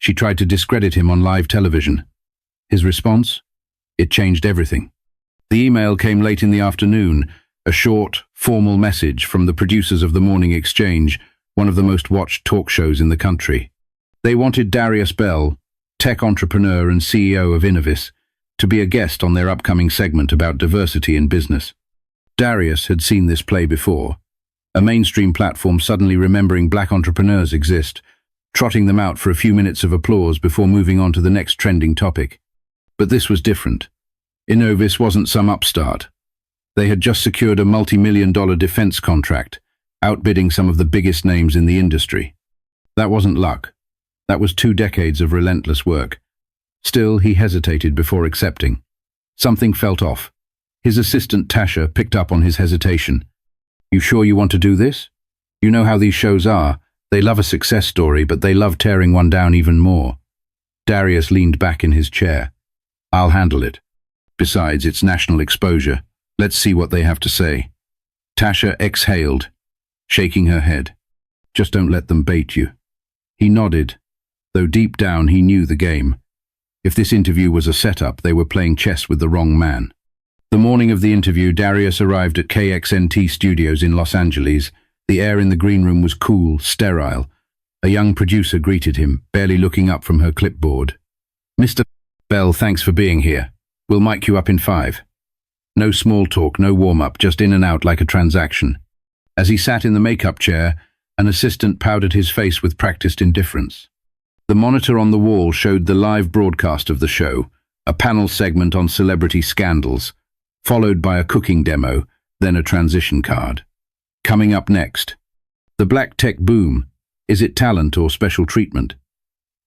She tried to discredit him on live television. His response? It changed everything. The email came late in the afternoon, a short, formal message from the producers of The Morning Exchange, one of the most watched talk shows in the country. They wanted Darius Bell, tech entrepreneur and CEO of Innovis, to be a guest on their upcoming segment about diversity in business. Darius had seen this play before, a mainstream platform suddenly remembering black entrepreneurs exist, trotting them out for a few minutes of applause before moving on to the next trending topic. But this was different. Innovis wasn't some upstart. They had just secured a multi-million-dollar defense contract, outbidding some of the biggest names in the industry. That wasn't luck. That was 2 decades of relentless work. Still, he hesitated before accepting. Something felt off. His assistant Tasha picked up on his hesitation. "You sure you want to do this? You know how these shows are. They love a success story, but they love tearing one down even more." Darius leaned back in his chair. "I'll handle it. Besides, it's national exposure. Let's see what they have to say." Tasha exhaled, shaking her head. "Just don't let them bait you." He nodded, though deep down he knew the game. If this interview was a setup, they were playing chess with the wrong man. The morning of the interview, Darius arrived at KXNT Studios in Los Angeles. The air in the green room was cool, sterile. A young producer greeted him, barely looking up from her clipboard. "Mr. Bell, thanks for being here. We'll mic you up in 5. No small talk, no warm-up, just in and out like a transaction." As he sat in the makeup chair, an assistant powdered his face with practiced indifference. The monitor on the wall showed the live broadcast of the show, a panel segment on celebrity scandals, followed by a cooking demo, then a transition card. Coming up next. The black tech boom. Is it talent or special treatment?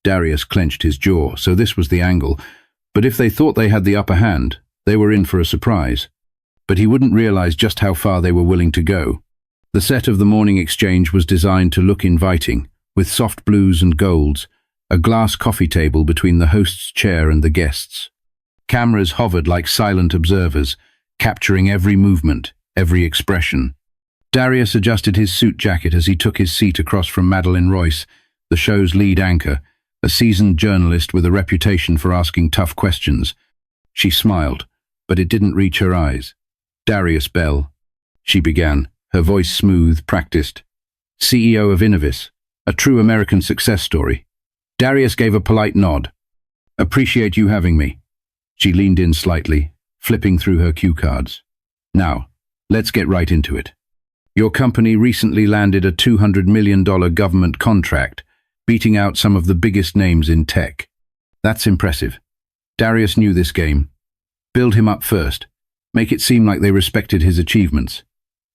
Darius clenched his jaw, so this was the angle. But if they thought they had the upper hand, they were in for a surprise. But he wouldn't realize just how far they were willing to go. The set of The Morning Exchange was designed to look inviting, with soft blues and golds, a glass coffee table between the host's chair and the guests. Cameras hovered like silent observers, capturing every movement, every expression. Darius adjusted his suit jacket as he took his seat across from Madeleine Royce, the show's lead anchor, a seasoned journalist with a reputation for asking tough questions. She smiled, but it didn't reach her eyes. "Darius Bell," she began, her voice smooth, practiced. "CEO of Innovis, a true American success story." Darius gave a polite nod. "Appreciate you having me." She leaned in slightly, flipping through her cue cards. "Now, let's get right into it. Your company recently landed a $200 million government contract, beating out some of the biggest names in tech. That's impressive." Darius knew this game. Build him up first. Make it seem like they respected his achievements.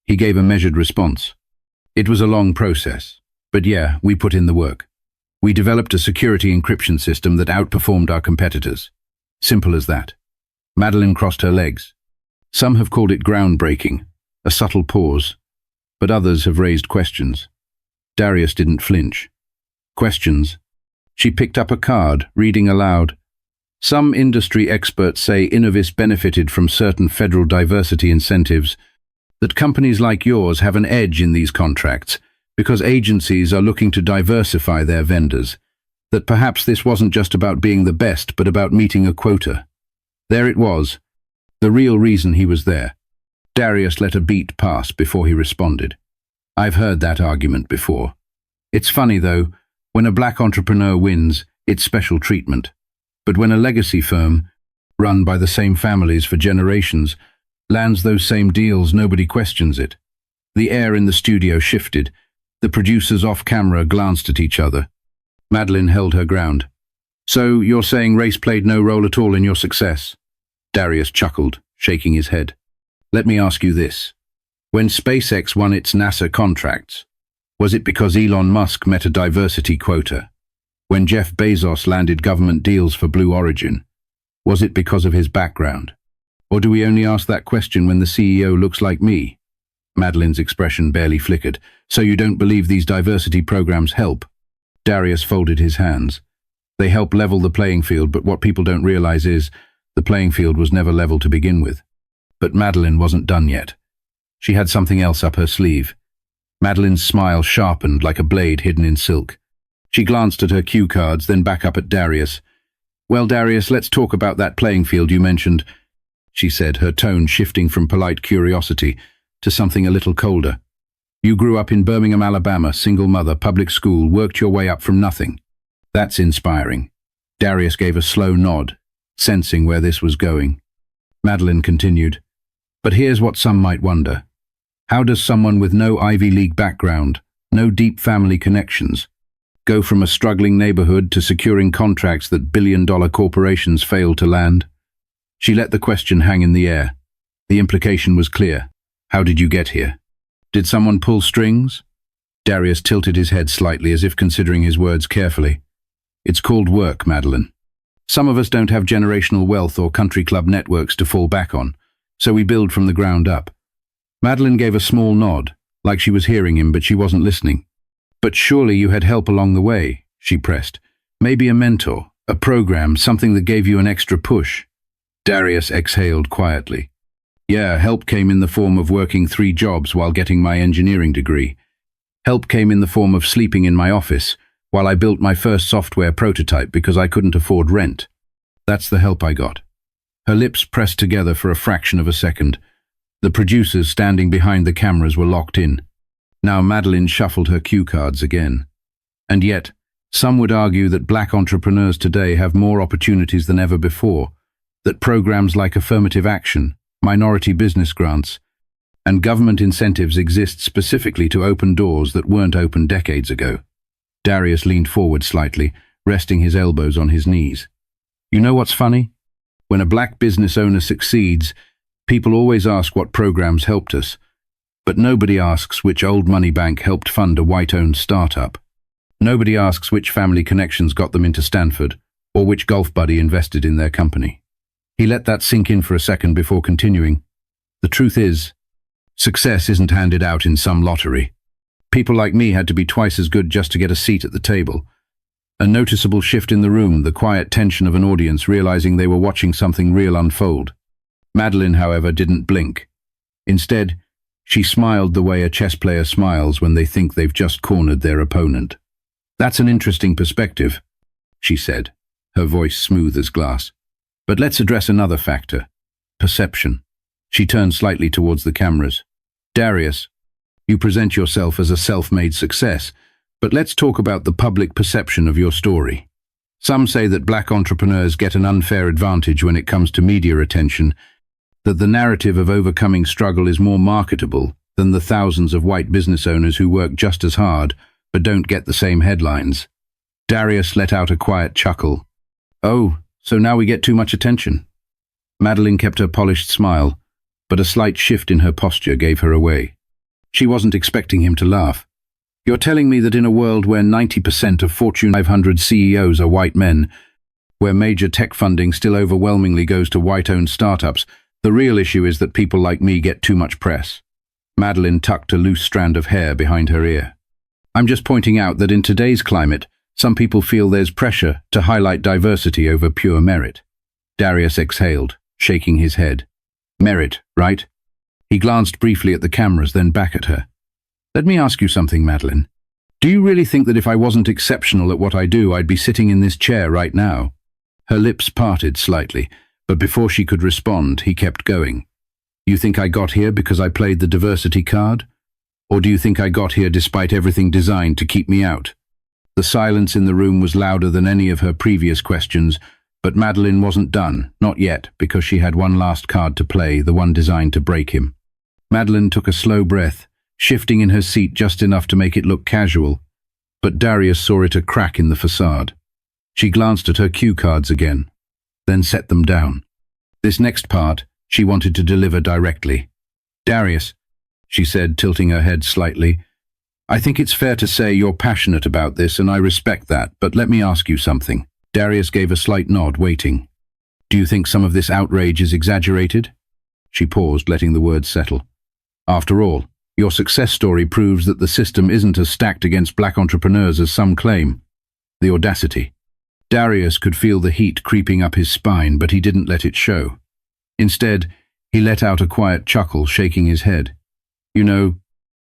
He gave a measured response. "It was a long process, but yeah, we put in the work. We developed a security encryption system that outperformed our competitors. Simple as that." Madeleine crossed her legs. "Some have called it groundbreaking, a subtle pause, but others have raised questions." Darius didn't flinch. "Questions?" She picked up a card, reading aloud. "Some industry experts say Innovis benefited from certain federal diversity incentives, that companies like yours have an edge in these contracts because agencies are looking to diversify their vendors, that perhaps this wasn't just about being the best but about meeting a quota." There it was, the real reason he was there. Darius let a beat pass before he responded. "I've heard that argument before. It's funny though, when a black entrepreneur wins, it's special treatment. But when a legacy firm, run by the same families for generations, lands those same deals, nobody questions it." The air in the studio shifted. The producers off camera glanced at each other. Madeleine held her ground. "So you're saying race played no role at all in your success?" Darius chuckled, shaking his head. "Let me ask you this. When SpaceX won its NASA contracts, was it because Elon Musk met a diversity quota? When Jeff Bezos landed government deals for Blue Origin, was it because of his background? Or do we only ask that question when the CEO looks like me?" Madeleine's expression barely flickered. "So you don't believe these diversity programs help?" Darius folded his hands. "They help level the playing field, but what people don't realize is the playing field was never level to begin with." But Madeleine wasn't done yet. She had something else up her sleeve. Madeleine's smile sharpened like a blade hidden in silk. She glanced at her cue cards, then back up at Darius. "Well, Darius, let's talk about that playing field you mentioned," she said, her tone shifting from polite curiosity to something a little colder. "You grew up in Birmingham, Alabama, single mother, public school, worked your way up from nothing." "That's inspiring." Darius gave a slow nod, sensing where this was going. Madeline continued, "But here's what some might wonder. How does someone with no Ivy League background, no deep family connections, go from a struggling neighborhood to securing contracts that billion-dollar corporations fail to land?" She let the question hang in the air. The implication was clear. How did you get here? Did someone pull strings? Darius tilted his head slightly, as if considering his words carefully. "It's called work, Madeline. Some of us don't have generational wealth or country club networks to fall back on, so we build from the ground up." Madeline gave a small nod, like she was hearing him, but she wasn't listening. "But surely you had help along the way," she pressed. "Maybe a mentor, a program, something that gave you an extra push." Darius exhaled quietly. "Yeah, help came in the form of working 3 jobs while getting my engineering degree. Help came in the form of sleeping in my office while I built my first software prototype because I couldn't afford rent. That's the help I got." Her lips pressed together for a fraction of a second. The producers standing behind the cameras were locked in. Now Madeline shuffled her cue cards again. And yet, some would argue that black entrepreneurs today have more opportunities than ever before, that programs like affirmative action, minority business grants, and government incentives exist specifically to open doors that weren't open decades ago. Darius leaned forward slightly, resting his elbows on his knees. "You know what's funny? When a black business owner succeeds, people always ask what programs helped us, but nobody asks which old money bank helped fund a white-owned startup. Nobody asks which family connections got them into Stanford, or which golf buddy invested in their company." He let that sink in for a second before continuing. "The truth is, success isn't handed out in some lottery. People like me had to be twice as good just to get a seat at the table." A noticeable shift in the room, the quiet tension of an audience realizing they were watching something real unfold. Madeline, however, didn't blink. Instead, she smiled the way a chess player smiles when they think they've just cornered their opponent. "That's an interesting perspective," she said, her voice smooth as glass. "But let's address another factor: perception." She turned slightly towards the cameras. "Darius, you present yourself as a self-made success, but let's talk about the public perception of your story. Some say that black entrepreneurs get an unfair advantage when it comes to media attention, that the narrative of overcoming struggle is more marketable than the thousands of white business owners who work just as hard but don't get the same headlines." Darius let out a quiet chuckle. "Oh, so now we get too much attention?" Madeline kept her polished smile, but a slight shift in her posture gave her away. She wasn't expecting him to laugh. "You're telling me that in a world where 90% of Fortune 500 CEOs are white men, where major tech funding still overwhelmingly goes to white-owned startups, the real issue is that people like me get too much press?" Madeline tucked a loose strand of hair behind her ear. "I'm just pointing out that in today's climate, some people feel there's pressure to highlight diversity over pure merit." Darius exhaled, shaking his head. "Merit, right?" He glanced briefly at the cameras, then back at her. "Let me ask you something, Madeline. Do you really think that if I wasn't exceptional at what I do, I'd be sitting in this chair right now?" Her lips parted slightly, but before she could respond, he kept going. "You think I got here because I played the diversity card? Or do you think I got here despite everything designed to keep me out?" The silence in the room was louder than any of her previous questions, but Madeline wasn't done, not yet, because she had one last card to play, the one designed to break him. Madeline took a slow breath, shifting in her seat just enough to make it look casual, but Darius saw it a crack in the facade. She glanced at her cue cards again, then set them down. This next part, she wanted to deliver directly. "Darius," she said, tilting her head slightly, "I think it's fair to say you're passionate about this, and I respect that, but let me ask you something." Darius gave a slight nod, waiting. "Do you think some of this outrage is exaggerated?" She paused, letting the words settle. "After all, your success story proves that the system isn't as stacked against black entrepreneurs as some claim." The audacity. Darius could feel the heat creeping up his spine, but he didn't let it show. Instead, he let out a quiet chuckle, shaking his head. "You know,"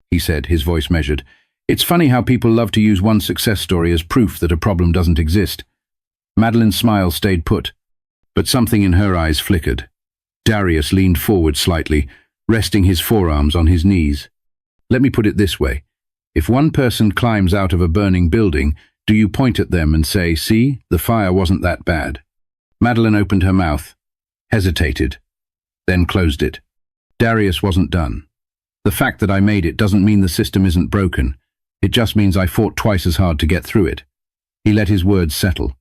he said, his voice measured, It's funny how people love to use one success story as proof that a problem doesn't exist. Madeline's smile stayed put, but something in her eyes flickered. Darius leaned forward slightly, resting his forearms on his knees. Let me put it this way. If one person climbs out of a burning building, do you point at them and say, "See, the fire wasn't that bad"? Madeline opened her mouth, hesitated, then closed it. Darius wasn't done. The fact that I made it doesn't mean the system isn't broken. It just means I fought twice as hard to get through it. He let his words settle.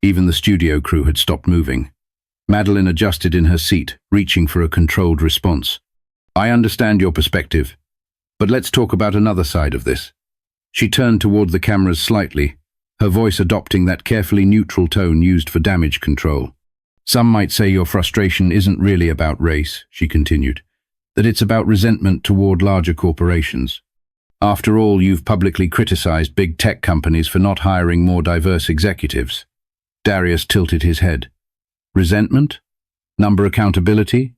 Even the studio crew had stopped moving. Madeline adjusted in her seat, reaching for a controlled response. I understand your perspective, but let's talk about another side of this. She turned toward the cameras slightly, her voice adopting that carefully neutral tone used for damage control. Some might say your frustration isn't really about race, she continued, that it's about resentment toward larger corporations. After all, you've publicly criticized big tech companies for not hiring more diverse executives. Darius tilted his head. Resentment? Number accountability?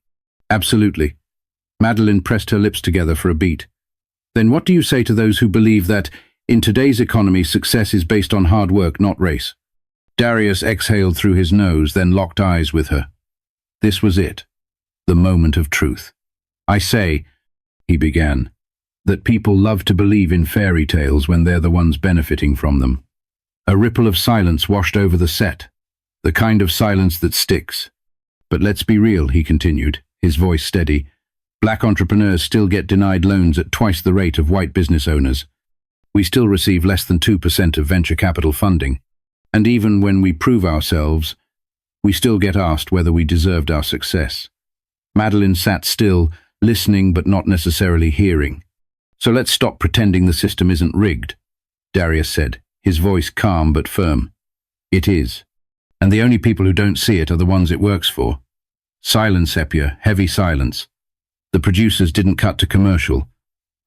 Absolutely. Madeline pressed her lips together for a beat. Then what do you say to those who believe that, in today's economy, success is based on hard work, not race? Darius exhaled through his nose, then locked eyes with her. This was it. The moment of truth. I say, he began, that people love to believe in fairy tales when they're the ones benefiting from them. A ripple of silence washed over the set, the kind of silence that sticks. But let's be real, he continued, his voice steady. Black entrepreneurs still get denied loans at twice the rate of white business owners. We still receive less than 2% of venture capital funding. And even when we prove ourselves, we still get asked whether we deserved our success. Madeline sat still, listening but not necessarily hearing. So let's stop pretending the system isn't rigged, Darius said, his voice calm but firm. It is. And the only people who don't see it are the ones it works for. Silence, Sepia, heavy silence. The producers didn't cut to commercial.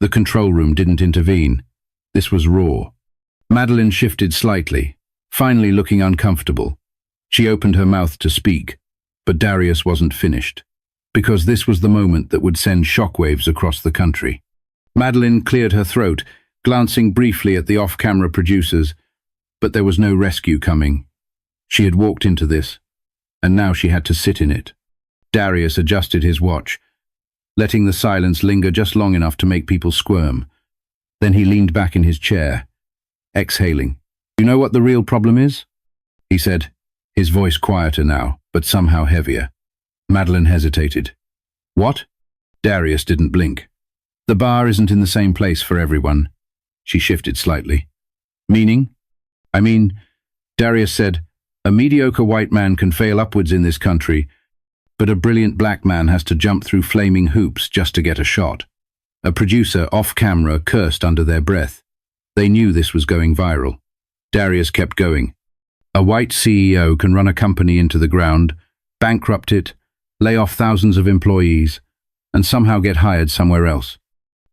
The control room didn't intervene. This was raw. Madeline shifted slightly, finally looking uncomfortable. She opened her mouth to speak, but Darius wasn't finished, because this was the moment that would send shockwaves across the country. Madeline cleared her throat, glancing briefly at the off-camera producers, but there was no rescue coming. She had walked into this, and now she had to sit in it. Darius adjusted his watch, letting the silence linger just long enough to make people squirm. Then he leaned back in his chair, exhaling. You know what the real problem is? He said, his voice quieter now, but somehow heavier. Madeline hesitated. What? Darius didn't blink. The bar isn't in the same place for everyone. She shifted slightly. Meaning? I mean, Darius said, a mediocre white man can fail upwards in this country, but a brilliant black man has to jump through flaming hoops just to get a shot. A producer off-camera cursed under their breath. They knew this was going viral. Darius kept going. A white CEO can run a company into the ground, bankrupt it, lay off thousands of employees, and somehow get hired somewhere else.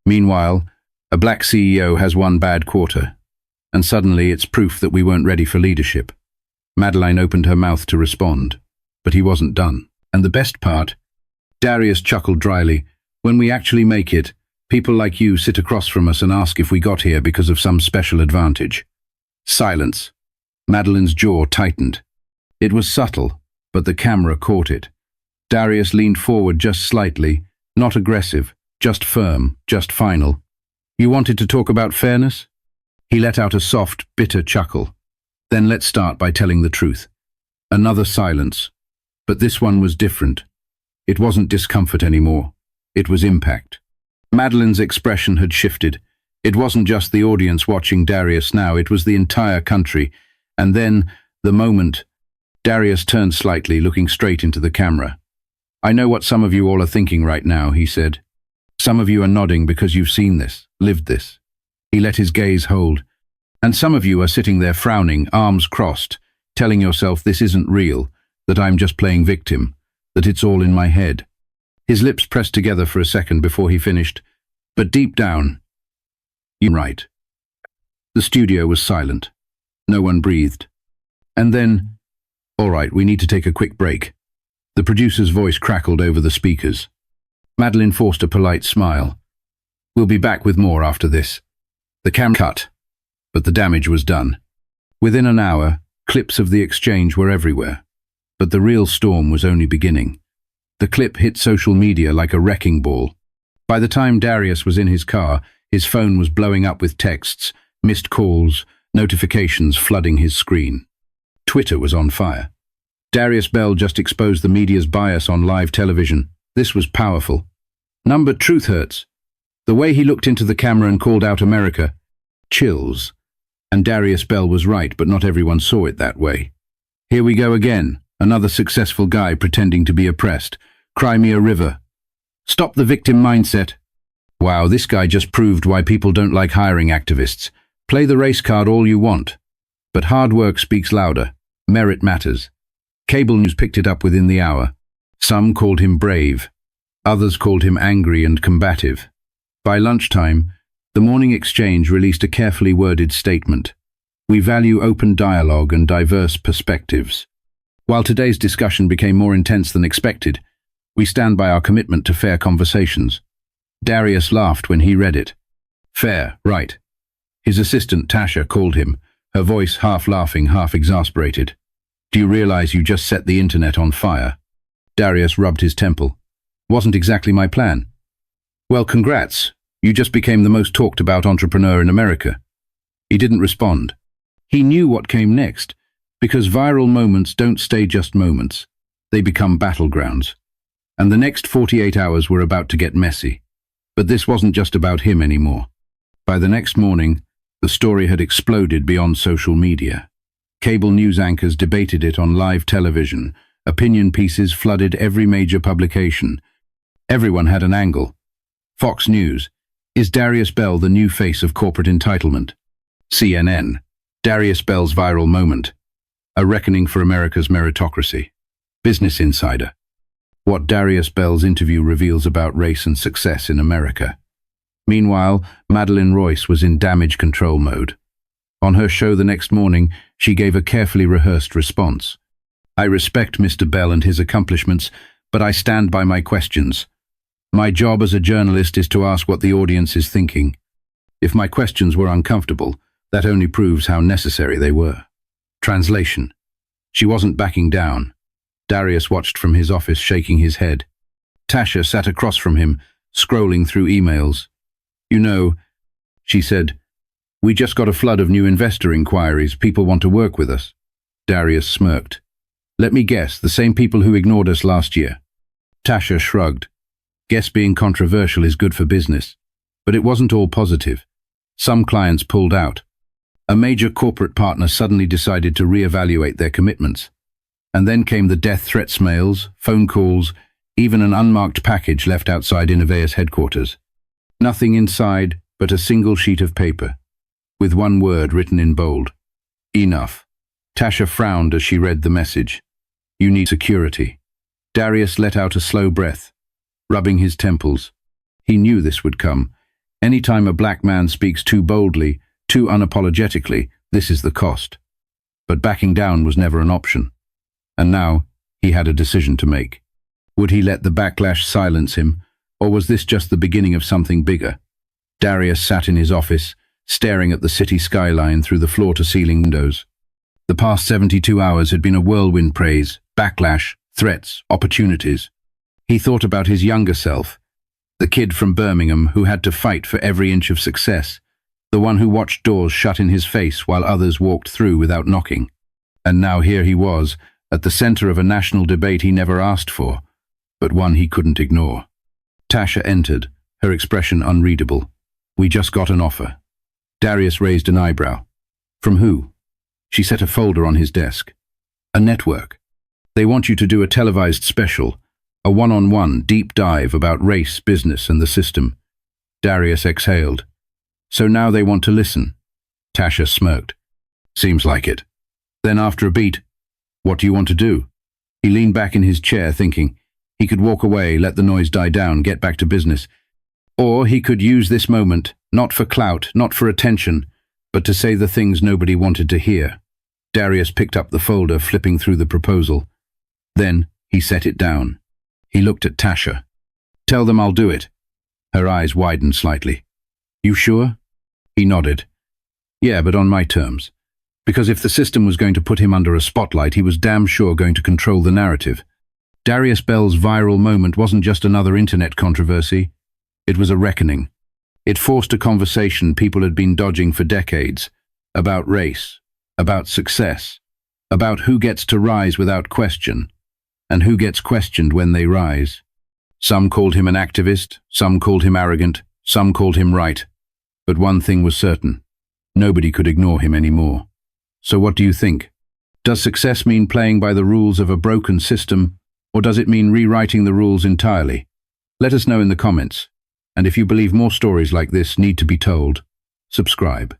Meanwhile, a black CEO has one bad quarter, and suddenly it's proof that we weren't ready for leadership. Madeline opened her mouth to respond, but he wasn't done. And the best part, Darius chuckled dryly, when we actually make it, people like you sit across from us and ask if we got here because of some special advantage. Silence. Madeline's jaw tightened. It was subtle, but the camera caught it. Darius leaned forward just slightly, not aggressive, just firm, just final. You wanted to talk about fairness? He let out a soft, bitter chuckle. Then let's start by telling the truth. Another silence. But this one was different. It wasn't discomfort anymore. It was impact. Madeline's expression had shifted. It wasn't just the audience watching Darius now, it was the entire country. And then, the moment, Darius turned slightly, looking straight into the camera. I know what some of you all are thinking right now, he said. Some of you are nodding because you've seen this, lived this. He let his gaze hold. And some of you are sitting there frowning, arms crossed, telling yourself this isn't real, that I'm just playing victim, that it's all in my head. His lips pressed together for a second before he finished. But deep down, you're right. The studio was silent. No one breathed. And then, all right, we need to take a quick break. The producer's voice crackled over the speakers. Madeline forced a polite smile. We'll be back with more after this. The camera cut, but the damage was done. Within an hour, clips of the exchange were everywhere. But the real storm was only beginning. The clip hit social media like a wrecking ball. By the time Darius was in his car, his phone was blowing up with texts, missed calls, notifications flooding his screen. Twitter was on fire. Darius Bell just exposed the media's bias on live television. This was powerful. Truth hurts. The way he looked into the camera and called out America. Chills. And Darius Bell was right, but not everyone saw it that way. Here we go again. Another successful guy pretending to be oppressed. Cry me a river. Stop the victim mindset. Wow, this guy just proved why people don't like hiring activists. Play the race card all you want. But hard work speaks louder. Merit matters. Cable news picked it up within the hour. Some called him brave. Others called him angry and combative. By lunchtime, the Morning Exchange released a carefully worded statement. We value open dialogue and diverse perspectives. While today's discussion became more intense than expected, we stand by our commitment to fair conversations. Darius laughed when he read it. Fair, right. His assistant Tasha called him, her voice half laughing, half exasperated. Do you realize you just set the internet on fire? Darius rubbed his temple. Wasn't exactly my plan. Well, congrats. You just became the most talked about entrepreneur in America. He didn't respond. He knew what came next, because viral moments don't stay just moments. They become battlegrounds. And the next 48 hours were about to get messy. But this wasn't just about him anymore. By the next morning, the story had exploded beyond social media. Cable news anchors debated it on live television. Opinion pieces flooded every major publication. Everyone had an angle. Fox News. Is Darius Bell the new face of corporate entitlement? CNN. Darius Bell's viral moment. A reckoning for America's meritocracy. Business Insider. What Darius Bell's interview reveals about race and success in America. Meanwhile, Madeleine Royce was in damage control mode. On her show the next morning, she gave a carefully rehearsed response. I respect Mr. Bell and his accomplishments, but I stand by my questions. My job as a journalist is to ask what the audience is thinking. If my questions were uncomfortable, that only proves how necessary they were. Translation. She wasn't backing down. Darius watched from his office, shaking his head. Tasha sat across from him, scrolling through emails. You know, she said, we just got a flood of new investor inquiries. People want to work with us. Darius smirked. Let me guess, the same people who ignored us last year. Tasha shrugged. Guess being controversial is good for business. But it wasn't all positive. Some clients pulled out. A major corporate partner suddenly decided to reevaluate their commitments. And then came the death threats mails, phone calls, even an unmarked package left outside Innova's headquarters. Nothing inside but a single sheet of paper, with one word written in bold. Enough. Tasha frowned as she read the message. You need security. Darius let out a slow breath, rubbing his temples. He knew this would come. Any time a black man speaks too boldly, too unapologetically, this is the cost. But backing down was never an option. And now, he had a decision to make. Would he let the backlash silence him, or was this just the beginning of something bigger? Darius sat in his office, staring at the city skyline through the floor-to-ceiling windows. The past 72 hours had been a whirlwind praise, backlash, threats, opportunities. He thought about his younger self, the kid from Birmingham who had to fight for every inch of success, the one who watched doors shut in his face while others walked through without knocking. And now here he was, at the center of a national debate he never asked for, but one he couldn't ignore. Tasha entered, her expression unreadable. We just got an offer. Darius raised an eyebrow. From who? She set a folder on his desk. A network. They want you to do a televised special, a one-on-one deep dive about race, business, and the system. Darius exhaled. So now they want to listen. Tasha smirked. Seems like it. Then after a beat, what do you want to do? He leaned back in his chair thinking. He could walk away, let the noise die down, get back to business. Or he could use this moment, not for clout, not for attention, but to say the things nobody wanted to hear. Darius picked up the folder, flipping through the proposal. Then he set it down. He looked at Tasha. Tell them I'll do it. Her eyes widened slightly. You sure? He nodded. Yeah, but on my terms. Because if the system was going to put him under a spotlight, he was damn sure going to control the narrative. Darius Bell's viral moment wasn't just another internet controversy. It was a reckoning. It forced a conversation people had been dodging for decades, about race, about success, about who gets to rise without question, and who gets questioned when they rise. Some called him an activist, some called him arrogant, some called him right. But one thing was certain. Nobody could ignore him anymore. So what do you think? Does success mean playing by the rules of a broken system, or does it mean rewriting the rules entirely? Let us know in the comments. And if you believe more stories like this need to be told, subscribe.